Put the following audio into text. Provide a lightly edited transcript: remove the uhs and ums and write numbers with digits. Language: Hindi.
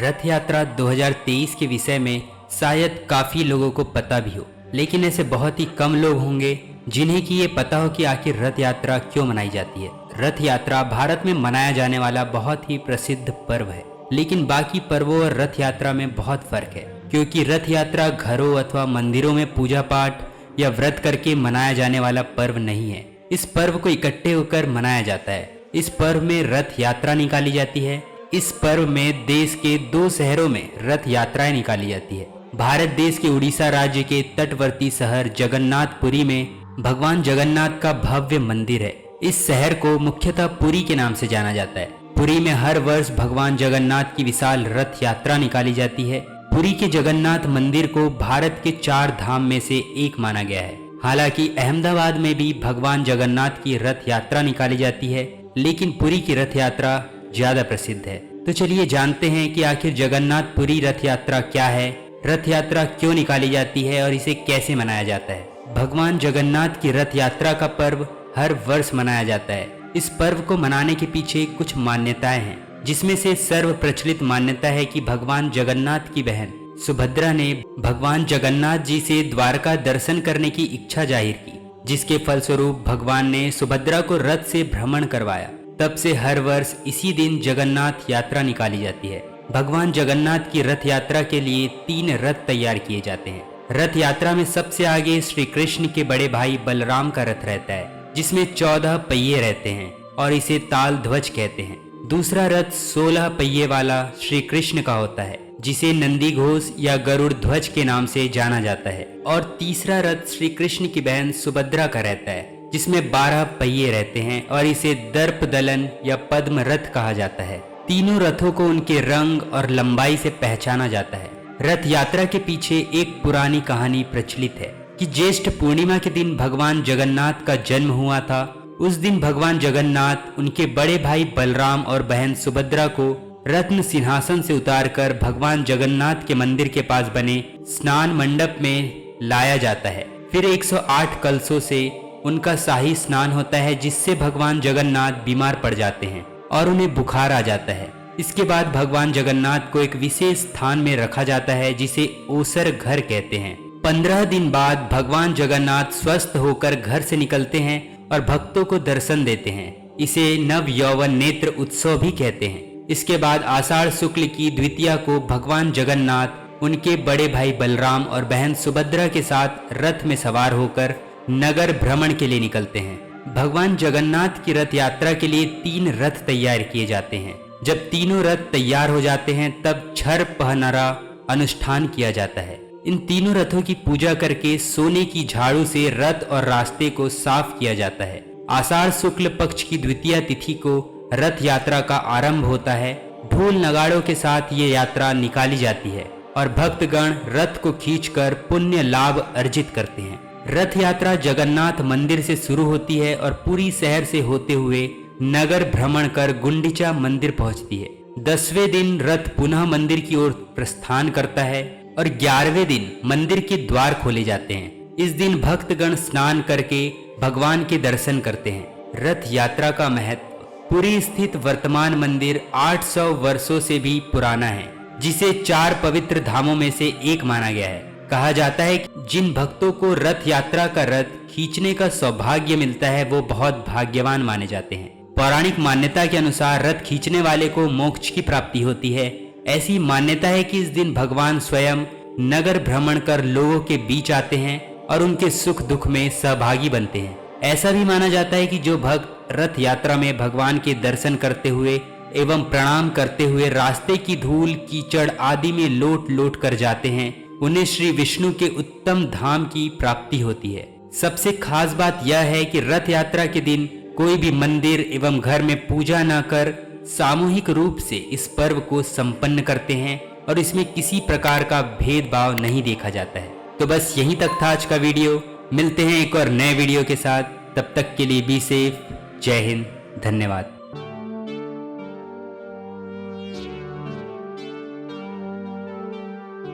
रथ यात्रा 2023 के विषय में शायद काफी लोगों को पता भी हो, लेकिन ऐसे बहुत ही कम लोग होंगे जिन्हें कि ये पता हो कि आखिर रथ यात्रा क्यों मनाई जाती है। रथ यात्रा भारत में मनाया जाने वाला बहुत ही प्रसिद्ध पर्व है, लेकिन बाकी पर्वों और रथ यात्रा में बहुत फर्क है, क्योंकि रथ यात्रा घरों अथवा मंदिरों में पूजा पाठ या व्रत करके मनाया जाने वाला पर्व नहीं है। इस पर्व को इकट्ठे होकर मनाया जाता है। इस पर्व में रथ यात्रा निकाली जाती है। इस पर्व में देश के 2 शहरों में रथ यात्राएं निकाली जाती है। भारत देश के उड़ीसा राज्य के तटवर्ती शहर जगन्नाथपुरी में भगवान जगन्नाथ का भव्य मंदिर है। इस शहर को मुख्यतः पुरी के नाम से जाना जाता है। पुरी में हर वर्ष भगवान जगन्नाथ की विशाल रथ यात्रा निकाली जाती है। पुरी के जगन्नाथ मंदिर को भारत के 4 धाम में से एक माना गया है। हालांकि अहमदाबाद में भी भगवान जगन्नाथ की रथ यात्रा निकाली जाती है, लेकिन पुरी की रथ यात्रा ज्यादा प्रसिद्ध है। तो चलिए जानते हैं कि आखिर जगन्नाथपुरी रथ यात्रा क्या है, रथ यात्रा क्यों निकाली जाती है और इसे कैसे मनाया जाता है। भगवान जगन्नाथ की रथ यात्रा का पर्व हर वर्ष मनाया जाता है। इस पर्व को मनाने के पीछे कुछ मान्यताएं हैं, जिसमें से सर्व प्रचलित मान्यता है कि भगवान जगन्नाथ की बहन सुभद्रा ने भगवान जगन्नाथ जी से द्वारका दर्शन करने की इच्छा जाहिर की, जिसके फलस्वरूप भगवान ने सुभद्रा को रथ से भ्रमण करवाया। तब से हर वर्ष इसी दिन जगन्नाथ यात्रा निकाली जाती है। भगवान जगन्नाथ की रथ यात्रा के लिए 3 रथ तैयार किए जाते हैं। रथ यात्रा में सबसे आगे श्री कृष्ण के बड़े भाई बलराम का रथ रहता है, जिसमें 14 पहिए रहते हैं और इसे ताल ध्वज कहते हैं। दूसरा रथ 16 पहिए वाला श्री कृष्ण का होता है, जिसे नंदी घोष या गरुड़ ध्वज के नाम से जाना जाता है। और तीसरा रथ श्री कृष्ण की बहन सुभद्रा का रहता है, जिसमें 12 पहिए रहते हैं और इसे दर्प दलन या पद्म रथ कहा जाता है। तीनों रथों को उनके रंग और लंबाई से पहचाना जाता है। रथ यात्रा के पीछे एक पुरानी कहानी प्रचलित है कि ज्येष्ठ पूर्णिमा के दिन भगवान जगन्नाथ का जन्म हुआ था। उस दिन भगवान जगन्नाथ उनके बड़े भाई बलराम और बहन सुभद्रा को रत्न सिंहासन से उतारकर भगवान जगन्नाथ के मंदिर के पास बने स्नान मंडप में लाया जाता है। फिर 108 कलशों से उनका शाही स्नान होता है, जिससे भगवान जगन्नाथ बीमार पड़ जाते हैं और उन्हें बुखार आ जाता है। इसके बाद भगवान जगन्नाथ को एक विशेष स्थान में रखा जाता है, जिसे ओसर घर कहते हैं। 15 दिन बाद भगवान जगन्नाथ स्वस्थ होकर घर से निकलते हैं और भक्तों को दर्शन देते हैं। इसे नव यौवन नेत्र उत्सव भी कहते हैं। इसके बाद आषाढ़ शुक्ल की द्वितीया को भगवान जगन्नाथ उनके बड़े भाई बलराम और बहन सुभद्रा के साथ रथ में सवार होकर नगर भ्रमण के लिए निकलते हैं। भगवान जगन्नाथ की रथ यात्रा के लिए 3 रथ तैयार किए जाते हैं। जब तीनों रथ तैयार हो जाते हैं, तब छर पहनारा अनुष्ठान किया जाता है। इन तीनों रथों की पूजा करके सोने की झाड़ू से रथ और रास्ते को साफ किया जाता है। आषाढ़ शुक्ल पक्ष की द्वितीया तिथि को रथ यात्रा का आरंभ होता है। ढोल नगाड़ों के साथ ये यात्रा निकाली जाती है और भक्तगण रथ को खींचकर पुण्य लाभ अर्जित करते हैं। रथ यात्रा जगन्नाथ मंदिर से शुरू होती है और पूरी शहर से होते हुए नगर भ्रमण कर गुंडीचा मंदिर पहुंचती है। 10वें दिन रथ पुनः मंदिर की ओर प्रस्थान करता है और 11वें दिन मंदिर के द्वार खोले जाते हैं। इस दिन भक्तगण स्नान करके भगवान के दर्शन करते हैं। रथ यात्रा का महत्व: पुरी स्थित वर्तमान मंदिर 800 वर्षों से भी पुराना है, जिसे 4 पवित्र धामों में से एक माना गया है। कहा जाता है कि जिन भक्तों को रथ यात्रा का रथ खींचने का सौभाग्य मिलता है, वो बहुत भाग्यवान माने जाते हैं। पौराणिक मान्यता के अनुसार रथ खींचने वाले को मोक्ष की प्राप्ति होती है। ऐसी मान्यता है कि इस दिन भगवान स्वयं नगर भ्रमण कर लोगों के बीच आते हैं और उनके सुख दुख में सहभागी बनते हैं। ऐसा भी माना जाता है कि जो भक्त रथ यात्रा में भगवान के दर्शन करते हुए एवं प्रणाम करते हुए रास्ते की धूल कीचड़ आदि में लोट लोट कर जाते हैं, उन्हें श्री विष्णु के उत्तम धाम की प्राप्ति होती है। सबसे खास बात यह है कि रथ यात्रा के दिन कोई भी मंदिर एवं घर में पूजा न कर सामूहिक रूप से इस पर्व को संपन्न करते हैं और इसमें किसी प्रकार का भेदभाव नहीं देखा जाता है। तो बस यहीं तक था आज का वीडियो। मिलते हैं एक और नए वीडियो के साथ। तब तक के लिए बी सेफ। जय हिंद। धन्यवाद।